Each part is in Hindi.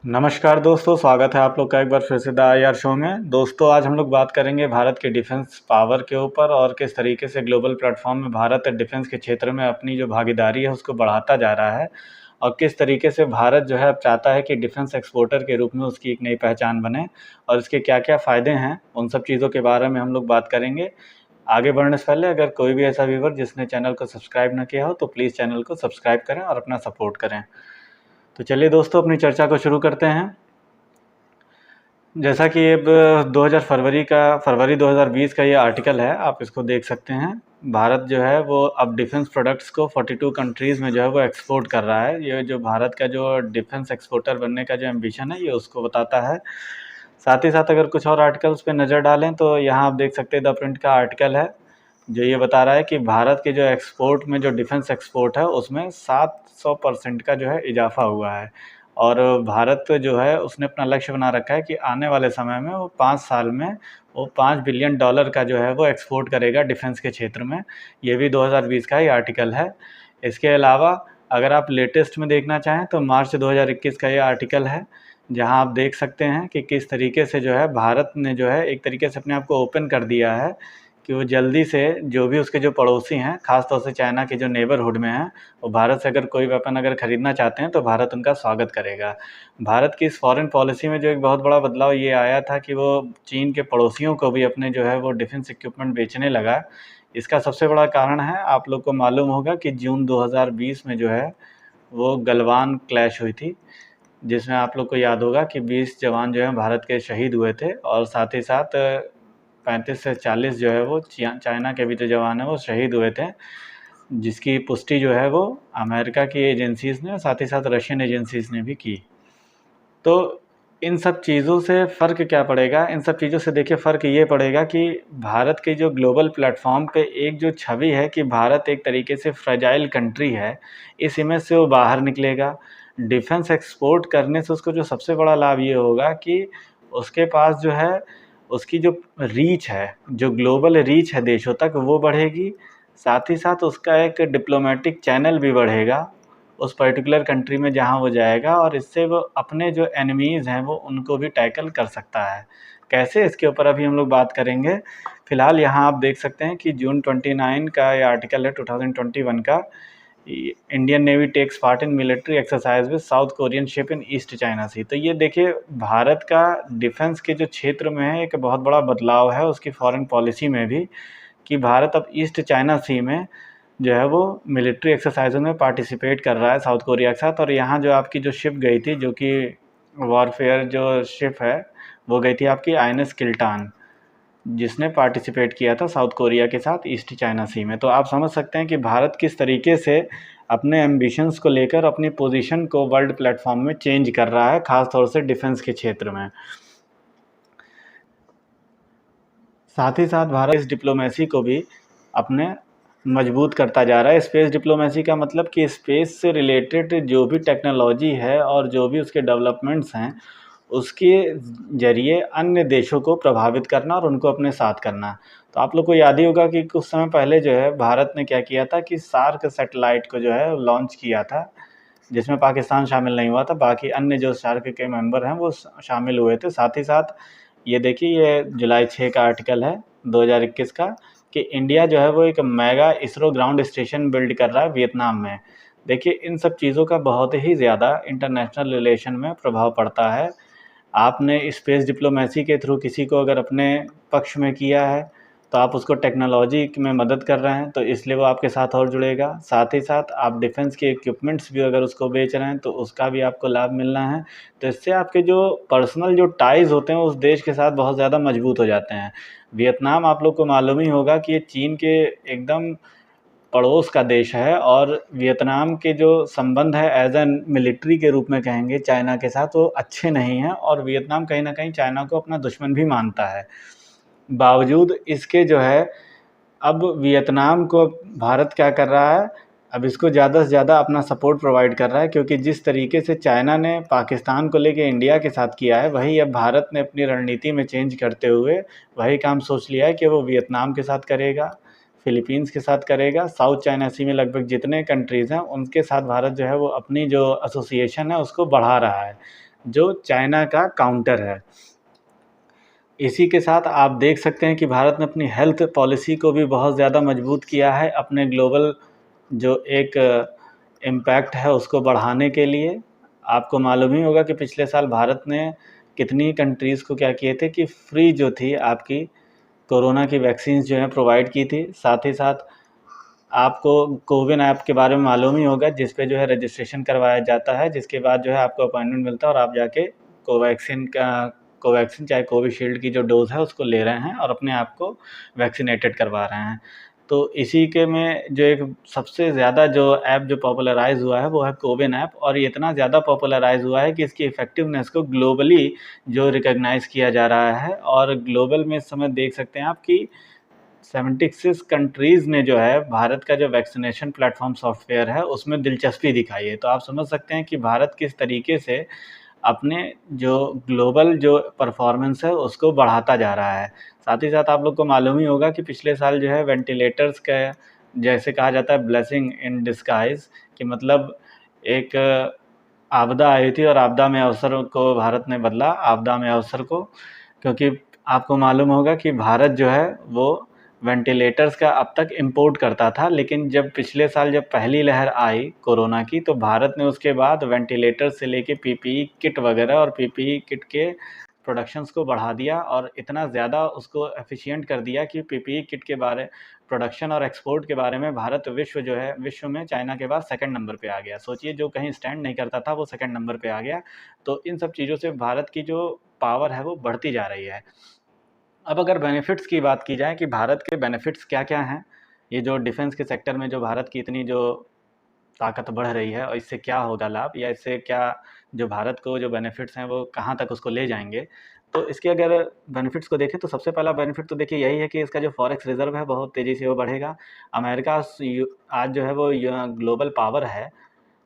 नमस्कार दोस्तों, स्वागत है आप लोग का एक बार फिर से द आई आर शो में। दोस्तों, आज हम लोग बात करेंगे भारत के डिफेंस पावर के ऊपर और किस तरीके से ग्लोबल प्लेटफॉर्म में भारत डिफेंस के क्षेत्र में अपनी जो भागीदारी है उसको बढ़ाता जा रहा है और किस तरीके से भारत जो है अब चाहता है कि डिफेंस एक्सपोर्टर के रूप में उसकी एक नई पहचान बने और इसके क्या क्या फ़ायदे हैं, उन सब चीज़ों के बारे में हम लोग बात करेंगे। आगे बढ़ने से पहले अगर कोई भी ऐसा व्यूवर जिसने चैनल को सब्सक्राइब न किया हो तो प्लीज़ चैनल को सब्सक्राइब करें और अपना सपोर्ट करें। तो चलिए दोस्तों, अपनी चर्चा को शुरू करते हैं। जैसा कि अब फरवरी 2020 का ये आर्टिकल है, आप इसको देख सकते हैं। भारत जो है वो अब डिफेंस प्रोडक्ट्स को 42 कंट्रीज़ में जो है वो एक्सपोर्ट कर रहा है। ये जो भारत का जो डिफेंस एक्सपोर्टर बनने का जो एम्बिशन है ये उसको बताता है। साथ ही साथ अगर कुछ और आर्टिकल्स पे नज़र डालें तो यहाँ आप देख सकते हैं द प्रिंट का आर्टिकल है जो ये बता रहा है कि भारत के जो एक्सपोर्ट में जो डिफेंस एक्सपोर्ट है उसमें 700% का जो है इजाफा हुआ है और भारत जो है उसने अपना लक्ष्य बना रखा है कि आने वाले समय में वो 5 साल में वो $5 बिलियन का जो है वो एक्सपोर्ट करेगा डिफेंस के क्षेत्र में। ये भी 2020 का ही आर्टिकल है। इसके अलावा अगर आप लेटेस्ट में देखना चाहें तो मार्च 2021 का ये आर्टिकल है जहां आप देख सकते हैं कि किस तरीके से जो है भारत ने जो है एक तरीके से अपने आप को ओपन कर दिया है कि वो जल्दी से जो भी उसके जो पड़ोसी हैं, ख़ास तौर से चाइना के जो नेबरहुड में हैं, वो भारत से अगर कोई वेपन अगर ख़रीदना चाहते हैं तो भारत उनका स्वागत करेगा। भारत की इस फॉरेन पॉलिसी में जो एक बहुत बड़ा बदलाव ये आया था कि वो चीन के पड़ोसियों को भी अपने जो है वो डिफेंस इक्विपमेंट बेचने लगा। इसका सबसे बड़ा कारण है, आप लोग को मालूम होगा कि जून 2020 में जो है वो गलवान क्लैश हुई थी, जिसमें आप लोग को याद होगा कि 20 जवान जो हैं भारत के शहीद हुए थे और साथ ही साथ 35 से 40 जो है वो चाइना के भी जो जवान हैं वो शहीद हुए थे, जिसकी पुष्टि जो है वो अमेरिका की एजेंसीज़ ने साथ ही साथ रशियन एजेंसीज़ ने भी की। तो इन सब चीज़ों से फ़र्क क्या पड़ेगा? इन सब चीज़ों से देखिए फ़र्क ये पड़ेगा कि भारत के जो ग्लोबल प्लेटफॉर्म पे एक जो छवि है कि भारत एक तरीके से फ्रेजाइल कंट्री है, इस इमेज से वो बाहर निकलेगा। डिफेंस एक्सपोर्ट करने से उसको जो सबसे बड़ा लाभ ये होगा कि उसके पास जो है उसकी जो रीच है, जो ग्लोबल रीच है देशों तक, वो बढ़ेगी। साथ ही साथ उसका एक डिप्लोमेटिक चैनल भी बढ़ेगा उस पर्टिकुलर कंट्री में जहाँ वो जाएगा और इससे वो अपने जो एनिमीज़ हैं वो उनको भी टैकल कर सकता है। कैसे, इसके ऊपर अभी हम लोग बात करेंगे। फ़िलहाल यहाँ आप देख सकते हैं कि जून 29 का ये आर्टिकल है 2021 का। Indian navy takes part in military exercise with South Korean ship in East China Sea. तो ये देखिए भारत का डिफेंस के जो क्षेत्र में है एक बहुत बड़ा बदलाव है उसकी फॉरेन पॉलिसी में भी, कि भारत अब ईस्ट चाइना सी में जो है वो मिलिट्री एक्सरसाइजों में पार्टिसिपेट कर रहा है साउथ कोरिया के साथ। और यहाँ जो आपकी जो शिप गई थी, जो कि वॉरफेयर जो शिप है, वो गई थी आपकी INS किल्टान, जिसने पार्टिसिपेट किया था साउथ कोरिया के साथ ईस्ट चाइना सी में। तो आप समझ सकते हैं कि भारत किस तरीके से अपने एम्बिशंस को लेकर अपनी पोजीशन को वर्ल्ड प्लेटफॉर्म में चेंज कर रहा है, ख़ास तौर से डिफेंस के क्षेत्र में। साथ ही साथ भारत इस डिप्लोमेसी को भी अपने मजबूत करता जा रहा है। स्पेस डिप्लोमेसी का मतलब कि स्पेस से रिलेटेड जो भी टेक्नोलॉजी है और जो भी उसके डेवलपमेंट्स हैं उसके ज़रिए अन्य देशों को प्रभावित करना और उनको अपने साथ करना। तो आप लोग को याद ही होगा कि कुछ समय पहले जो है भारत ने क्या किया था कि सार्क सैटेलाइट को जो है लॉन्च किया था, जिसमें पाकिस्तान शामिल नहीं हुआ था, बाकी अन्य जो सार्क के मेंबर हैं वो शामिल हुए थे। साथ ही साथ ये देखिए, ये जुलाई 6 का आर्टिकल है 2021 का, कि इंडिया जो है वो एक mega ISRO ground station build कर रहा है वियतनाम में। देखिए इन सब चीज़ों का बहुत ही ज़्यादा इंटरनेशनल रिलेशन में प्रभाव पड़ता है। आपने स्पेस डिप्लोमेसी के थ्रू किसी को अगर अपने पक्ष में किया है तो आप उसको टेक्नोलॉजी में मदद कर रहे हैं, तो इसलिए वो आपके साथ और जुड़ेगा। साथ ही साथ आप डिफेंस के इक्विपमेंट्स भी अगर उसको बेच रहे हैं तो उसका भी आपको लाभ मिलना है। तो इससे आपके जो पर्सनल जो टाइज़ होते हैं उस देश के साथ बहुत ज़्यादा मजबूत हो जाते हैं। वियतनाम आप लोग को मालूम ही होगा कि ये चीन के एकदम पड़ोस का देश है और वियतनाम के जो संबंध है एज एन मिलिट्री के रूप में कहेंगे चाइना के साथ, वो अच्छे नहीं हैं और वियतनाम कहीं ना कहीं चाइना को अपना दुश्मन भी मानता है। बावजूद इसके जो है अब वियतनाम को भारत क्या कर रहा है, अब इसको ज़्यादा से ज़्यादा अपना सपोर्ट प्रोवाइड कर रहा है, क्योंकि जिस तरीके से चाइना ने पाकिस्तान को लेके इंडिया के साथ किया है वही अब भारत ने अपनी रणनीति में चेंज करते हुए वही काम सोच लिया है कि वो वियतनाम के साथ करेगा, फिलीपींस के साथ करेगा, साउथ चाइना सी में लगभग जितने कंट्रीज़ हैं उनके साथ भारत जो है वो अपनी जो एसोसिएशन है उसको बढ़ा रहा है। जो चाइना का काउंटर है। इसी के साथ आप देख सकते हैं कि भारत ने अपनी हेल्थ पॉलिसी को भी बहुत ज़्यादा मजबूत किया है अपने ग्लोबल जो एक इम्पैक्ट है उसको बढ़ाने के लिए। आपको मालूम ही होगा कि पिछले साल भारत ने कितनी कंट्रीज़ को क्या किए थे कि फ्री जो थी आपकी कोरोना की वैक्सीन जो है प्रोवाइड की थी। साथ ही साथ आपको कोविन ऐप के बारे में मालूम ही होगा, जिस पे जो है रजिस्ट्रेशन करवाया जाता है, जिसके बाद जो है आपको अपॉइंटमेंट मिलता है और आप जाके कोवैक्सीन चाहे कोविशील्ड की जो डोज़ है उसको ले रहे हैं और अपने आप को वैक्सीनेटेड करवा रहे हैं। तो इसी के में जो एक सबसे ज़्यादा जो ऐप जो पॉपुलराइज़ हुआ है वो है कोविन ऐप, और ये इतना ज़्यादा पॉपुलराइज़ हुआ है कि इसकी इफ़ेक्टिवनेस को ग्लोबली जो रिकॉग्नाइज़ किया जा रहा है। और ग्लोबल में इस समय देख सकते हैं आप कि 76 कंट्रीज़ ने जो है भारत का जो वैक्सीनेशन प्लेटफॉर्म सॉफ्टवेयर है उसमें दिलचस्पी दिखाई है। तो आप समझ सकते हैं कि भारत किस तरीके से अपने जो ग्लोबल जो परफॉर्मेंस है उसको बढ़ाता जा रहा है। साथ ही साथ आप लोग को मालूम ही होगा कि पिछले साल जो है वेंटिलेटर्स का जैसे कहा जाता है ब्लेसिंग इन डिस्गाइज़, कि मतलब एक आपदा आई थी और आपदा में अवसर को भारत ने बदला आपदा में अवसर को। क्योंकि आपको मालूम होगा कि भारत जो है वो वेंटिलेटर्स का अब तक इम्पोर्ट करता था, लेकिन जब पिछले साल जब पहली लहर आई कोरोना की तो भारत ने उसके बाद वेंटिलेटर से लेके पीपीई किट वगैरह और पीपीई किट के प्रोडक्शंस को बढ़ा दिया और इतना ज़्यादा उसको एफिशिएंट कर दिया कि पीपीई किट के बारे प्रोडक्शन और एक्सपोर्ट के बारे में भारत विश्व में चाइना के बाद सेकंड नंबर पे आ गया। सोचिए, जो कहीं स्टैंड नहीं करता था वो सेकंड नंबर पे आ गया। तो इन सब चीज़ों से भारत की जो पावर है वो बढ़ती जा रही है। अब अगर बेनिफिट्स की बात की जाए कि भारत के बेनिफिट्स क्या-क्या हैं, ये जो डिफेंस के सेक्टर में जो भारत की इतनी जो ताकत बढ़ रही है और इससे क्या होगा लाभ, या इससे क्या जो भारत को जो बेनिफिट्स हैं वो कहाँ तक उसको ले जाएँगे। तो इसके अगर बेनिफिट्स को देखें तो सबसे पहला बेनिफिट तो देखिए यही है कि इसका जो फॉरेक्स रिज़र्व है बहुत तेज़ी से वो बढ़ेगा। अमेरिका आज जो है वो ग्लोबल पावर है,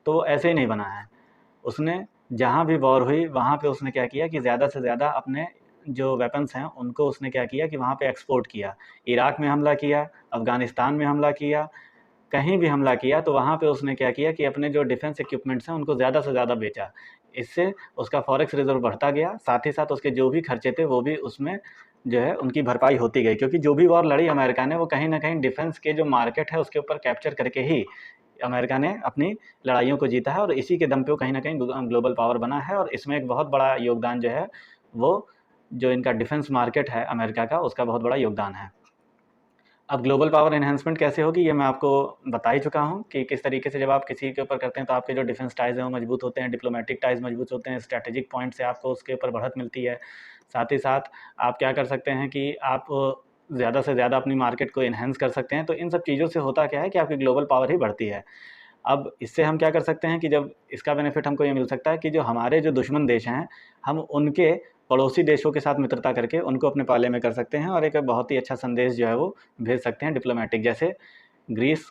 तो वो ऐसे ही नहीं बना है। उसने जहाँ भी वॉर हुई वहाँ पे उसने क्या किया कि ज़्यादा से ज़्यादा अपने जो वेपन्स हैं उनको उसने क्या किया कि वहाँ पे एक्सपोर्ट किया। इराक में हमला किया, अफ़गानिस्तान में हमला किया, कहीं भी हमला किया तो वहाँ पे उसने क्या किया कि अपने जो डिफेंस इक्विपमेंट्स हैं उनको ज़्यादा से ज़्यादा बेचा। इससे उसका फॉरेक्स रिज़र्व बढ़ता गया, साथ ही साथ उसके जो भी खर्चे थे वो भी उसमें जो है उनकी भरपाई होती गई। क्योंकि जो भी वॉर लड़ी अमेरिका ने वो कहीं न कहीं डिफेंस के जो मार्केट है उसके ऊपर कैप्चर करके ही अमेरिका ने अपनी लड़ाइयों को जीता है, और इसी के दम पे वो कहीं न कहीं ग्लोबल पावर बना है। और इसमें एक बहुत बड़ा योगदान जो है वो जो इनका डिफेंस मार्केट है अमेरिका का, उसका बहुत बड़ा योगदान है। अब ग्लोबल पावर एनहांसमेंट कैसे होगी ये मैं आपको बता ही चुका हूँ कि किस तरीके से जब आप किसी के ऊपर करते हैं तो आपके जो डिफेंस टाइज़ हैं वो मजबूत होते हैं, डिप्लोमेटिक टाइज़ मजबूत होते हैं, स्ट्रैटेजिक पॉइंट से आपको उसके ऊपर बढ़त मिलती है। साथ ही साथ आप क्या कर सकते हैं कि आप ज़्यादा से ज़्यादा अपनी मार्केट को एनहांस कर सकते हैं। तो इन सब चीज़ों से होता क्या है कि आपकी ग्लोबल पावर ही बढ़ती है। अब इससे हम क्या कर सकते हैं कि जब इसका बेनिफिट हमको ये मिल सकता है कि जो हमारे जो दुश्मन देश हैं, हम उनके पड़ोसी देशों के साथ मित्रता करके उनको अपने पाले में कर सकते हैं और एक बहुत ही अच्छा संदेश जो है वो भेज सकते हैं डिप्लोमेटिक। जैसे ग्रीस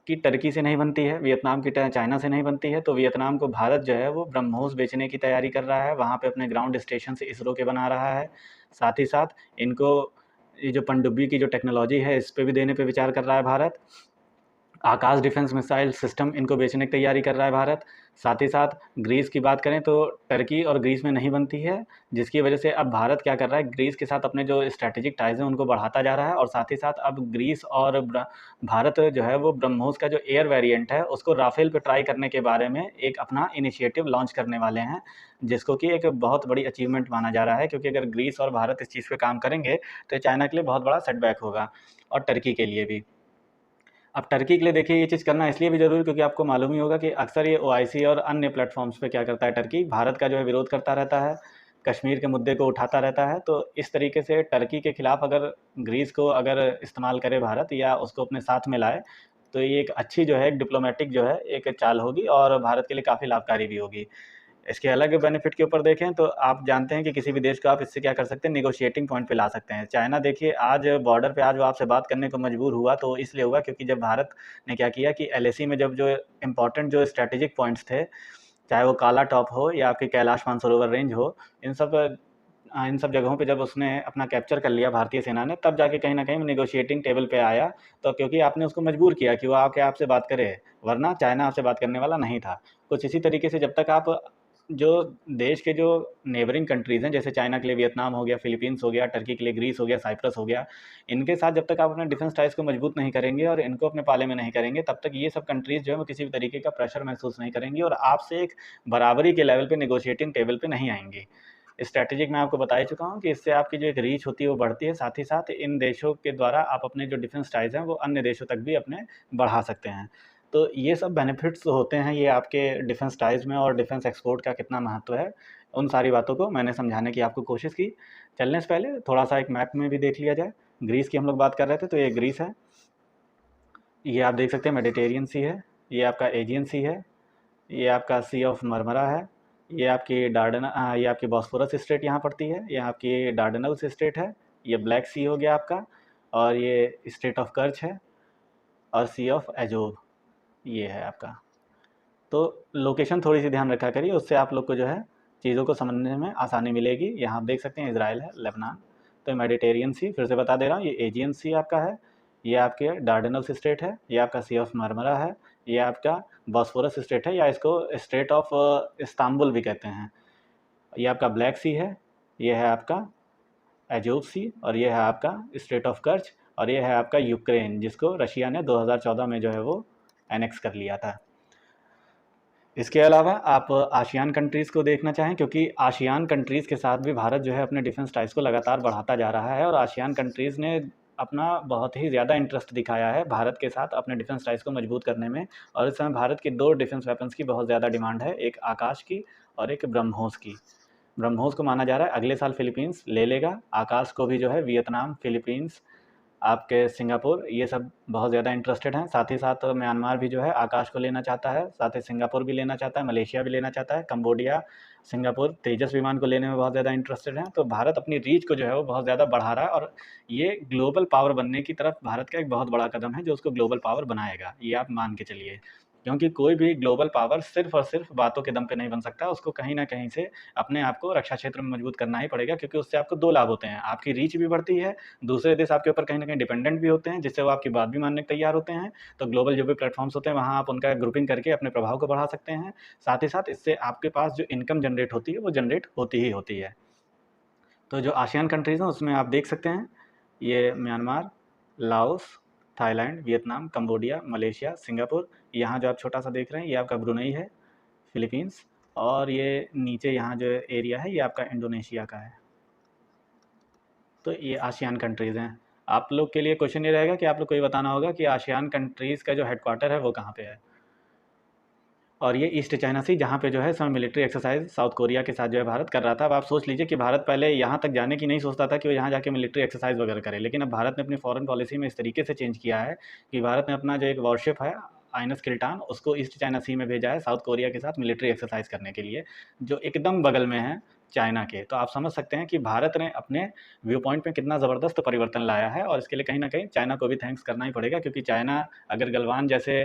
की टर्की से नहीं बनती है, वियतनाम की चाइना से नहीं बनती है, तो वियतनाम को भारत जो है वो ब्रह्मोस बेचने की तैयारी कर रहा है, वहाँ पे अपने ग्राउंड स्टेशन से इसरो के बना रहा है। साथ ही साथ इनको ये जो पनडुब्बी की जो टेक्नोलॉजी है इस पे भी देने पे विचार कर रहा है भारत। आकाश डिफेंस मिसाइल सिस्टम इनको बेचने की तैयारी कर रहा है भारत। साथ ही साथ ग्रीस की बात करें तो टर्की और ग्रीस में नहीं बनती है, जिसकी वजह से अब भारत क्या कर रहा है, ग्रीस के साथ अपने जो स्ट्रैटेजिक टाइज़ हैं उनको बढ़ाता जा रहा है। और साथ ही साथ अब ग्रीस और भारत जो है वो ब्रह्मोस का जो एयर वेरिएंट है उसको राफेल पे ट्राई करने के बारे में एक अपना इनिशिएटिव लॉन्च करने वाले हैं, जिसको कि एक बहुत बड़ी अचीवमेंट माना जा रहा है। क्योंकि अगर ग्रीस और भारत इस चीज़ पे काम करेंगे तो चाइना के लिए बहुत बड़ा सेटबैक होगा और टर्की के लिए भी। अब टर्की के लिए देखिए ये चीज़ करना इसलिए भी ज़रूरी क्योंकि आपको मालूम ही होगा कि अक्सर ये ओआईसी और अन्य प्लेटफॉर्म्स पे क्या करता है, टर्की भारत का जो है विरोध करता रहता है, कश्मीर के मुद्दे को उठाता रहता है। तो इस तरीके से टर्की के खिलाफ अगर ग्रीस को अगर इस्तेमाल करे भारत या उसको अपने साथ में लाए तो ये एक अच्छी जो है एक डिप्लोमेटिक जो है एक चाल होगी और भारत के लिए काफ़ी लाभकारी भी होगी। इसके अलग बेनिफिट के ऊपर देखें तो आप जानते हैं कि किसी भी देश को आप इससे क्या कर सकते हैं, नेगोशिएटिंग पॉइंट पे ला सकते हैं। चाइना देखिए आज बॉर्डर पे आज वो आपसे बात करने को मजबूर हुआ तो इसलिए हुआ क्योंकि जब भारत ने क्या किया कि एलएसी में जब जो इम्पोर्टेंट जो स्ट्रैटेजिक पॉइंट्स थे, चाहे वो काला टॉप हो या आपकी कैलाश मानसरोवर रेंज हो, इन सब जगहों पे जब उसने अपना कैप्चर कर लिया भारतीय सेना ने, तब जाके कहीं न कहीं नेगोशिएटिंग टेबल पे आया। तो क्योंकि आपने उसको मजबूर किया कि वो आके आपसे बात करे, वरना चाइना आपसे बात करने वाला नहीं था। कुछ इसी तरीके से जब तक आप जो देश के जो नेबरिंग कंट्रीज़ हैं, जैसे चाइना के लिए वियतनाम हो गया, फिलीपींस हो गया, टर्की के लिए ग्रीस हो गया, साइप्रस हो गया, इनके साथ जब तक आप अपने डिफेंस टाइज़ को मजबूत नहीं करेंगे और इनको अपने पाले में नहीं करेंगे, तब तक ये सब कंट्रीज़ जो है वो किसी भी तरीके का प्रेशर महसूस नहीं करेंगी और आपसे एक बराबरी के लेवल पे नेगोशिएटिंग टेबल पे नहीं आएंगी। स्ट्रैटेजिक मैं आपको बता ही चुका हूँ कि इससे आपकी जो एक रीच होती है वो बढ़ती है, साथ ही साथ इन देशों के द्वारा आप अपने जो डिफेंस टाइज़ हैं वो अन्य देशों तक भी अपने बढ़ा सकते हैं। तो ये सब बेनिफिट्स होते हैं ये आपके डिफेंस टाइज़ में, और डिफेंस एक्सपोर्ट का कितना महत्व है, उन सारी बातों को मैंने समझाने की आपको कोशिश की। चलने से पहले थोड़ा-सा एक मैप में भी देख लिया जाए। ग्रीस की हम लोग बात कर रहे थे, तो ये ग्रीस है। ये आप देख सकते हैं मेडिटेरियन सी है, ये आपका एजियन सी है, ये आपका सी ऑफ मरमरा है, ये आपकी ये आपकी बॉस्फोरस स्ट्रेट यहाँ पड़ती है, ये आपकी डार्डेनल्स स्ट्रेट है, ये ब्लैक सी हो गया आपका, और ये स्ट्रेट ऑफ कर्च है, और सी ऑफ एजोव ये है आपका। तो लोकेशन थोड़ी सी ध्यान रखा करिए, उससे आप लोग को जो है चीज़ों को समझने में आसानी मिलेगी। यहाँ आप देख सकते हैं इजराइल है, लेबनान, तो मेडिटेरियन सी फिर से बता दे रहा हूँ, ये एजियन सी आपका है, ये आपके डार्डेनल्स स्ट्रेट है, ये आपका सी ऑफ मरमरा है, ये आपका बॉस्फोरस स्ट्रेट है, या इसको स्ट्रेट ऑफ इस्तांबुल भी कहते हैं, ये आपका ब्लैक सी है, ये है आपका एजोव सी, और ये है आपका स्ट्रेट ऑफ कर्च, और ये है आपका यूक्रेन, जिसको रशिया ने 2014 में जो है वो एनेक्स कर लिया था। इसके अलावा आप आसियान कंट्रीज़ को देखना चाहें, क्योंकि आसियान कंट्रीज़ के साथ भी भारत जो है अपने डिफेंस टाइज़ को लगातार बढ़ाता जा रहा है, और आसियान कंट्रीज़ ने अपना बहुत ही ज़्यादा इंटरेस्ट दिखाया है भारत के साथ अपने डिफेंस टाइज़ को मजबूत करने में। और इस समय भारत की 2 डिफेंस वेपन्स की बहुत ज़्यादा डिमांड है, एक आकाश की और एक ब्रह्मोस की। ब्रह्मोस को माना जा रहा है अगले साल फिलीपींस ले लेगा, आकाश को भी जो है वियतनाम, फिलीपींस, आपके सिंगापुर, ये सब बहुत ज़्यादा इंटरेस्टेड हैं। साथ ही साथ म्यांमार भी जो है आकाश को लेना चाहता है, साथ ही सिंगापुर भी लेना चाहता है, मलेशिया भी लेना चाहता है, कंबोडिया, सिंगापुर तेजस विमान को लेने में बहुत ज़्यादा इंटरेस्टेड हैं। तो भारत अपनी रीच को जो है वो बहुत ज़्यादा बढ़ा रहा है, और ये ग्लोबल पावर बनने की तरफ भारत का एक बहुत बड़ा कदम है जो उसको ग्लोबल पावर बनाएगा, ये आप मान के चलिए। क्योंकि कोई भी ग्लोबल पावर सिर्फ़ और सिर्फ़ बातों के दम पे नहीं बन सकता, उसको कहीं न कहीं से अपने आप को रक्षा क्षेत्र में मजबूत करना ही पड़ेगा, क्योंकि उससे आपको 2 लाभ होते हैं, आपकी रीच भी बढ़ती है, दूसरे देश आपके ऊपर कहीं न कहीं डिपेंडेंट भी होते हैं, जिससे वो आपकी बात भी मानने को तैयार होते हैं। तो ग्लोबल जो भी प्लेटफ़ॉर्म्स होते हैं, वहाँ आप उनका ग्रुपिंग करके अपने प्रभाव को बढ़ा सकते हैं। साथ ही साथ इससे आपके पास जो इनकम जनरेट होती है, वो जनरेट होती ही होती है। तो जो आसियान कंट्रीज़ हैं, उसमें आप देख सकते हैं, ये Myanmar, Laos, Thailand, Vietnam, Cambodia, Malaysia, Singapore, यहाँ जो आप छोटा-सा देख रहे हैं, ये आपका ब्रुनेई है, फिलीपींस, और ये नीचे यहाँ जो एरिया है, ये आपका इंडोनेशिया का है। तो ये आसियान कंट्रीज़ हैं। आप लोग के लिए क्वेश्चन ये रहेगा कि आप लोग को ये बताना होगा कि आसियान कंट्रीज़ का जो हेडक्वार्टर है वो कहाँ पे है। और ये ईस्ट चाइना सी, जहाँ पे जो है सब मिलिट्री एक्सरसाइज साउथ कोरिया के साथ जो है भारत कर रहा था। अब आप सोच लीजिए कि भारत पहले यहाँ तक जाने की नहीं सोचता था कि वो यहाँ जाके मिलिट्री एक्सरसाइज वगैरह करे, लेकिन अब भारत ने अपनी फॉरेन पॉलिसी में इस तरीके से चेंज किया है कि भारत ने अपना जो एक वॉरशिप है आइनस किल्टान, उसको ईस्ट चाइना सी में भेजा है साउथ कोरिया के साथ मिलिट्री एक्सरसाइज करने के लिए, जो एकदम बगल में है चाइना के। तो आप समझ सकते हैं कि भारत ने अपने व्यू पॉइंट में कितना ज़बरदस्त परिवर्तन लाया है, और इसके लिए कहीं ना कहीं चाइना को भी थैंक्स करना ही पड़ेगा, क्योंकि चाइना अगर गलवान जैसे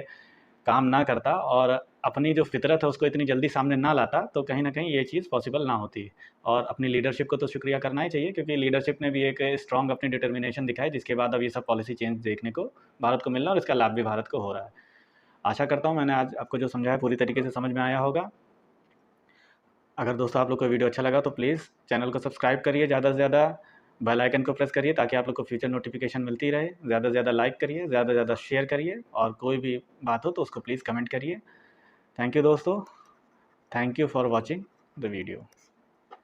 काम ना करता और अपनी जो फितरत है उसको इतनी जल्दी सामने ना लाता, तो कहीं न कहीं ये चीज़ पॉसिबल ना होती। और अपनी लीडरशिप को तो शुक्रिया करना ही चाहिए, क्योंकि लीडरशिप ने भी एक स्ट्रॉन्ग अपनी डिटर्मिनेशन दिखाई, जिसके बाद अब ये सब पॉलिसी चेंज देखने को भारत को मिल रहा है, और इसका लाभ भी भारत को हो रहा है। आशा करता हूँ मैंने आज आपको जो समझाया पूरी तरीके से समझ में आया होगा। अगर दोस्तों आप लोग को वीडियो अच्छा लगा तो प्लीज़ चैनल को सब्सक्राइब करिए, ज़्यादा से ज़्यादा बेल आइकन को प्रेस करिए, ताकि आप लोग को फ्यूचर नोटिफिकेशन मिलती रहे। ज़्यादा से ज़्यादा लाइक करिए, ज़्यादा से ज़्यादा शेयर करिए, और कोई भी बात हो तो उसको प्लीज़ कमेंट करिए। थैंक यू दोस्तों, thank you for watching the video.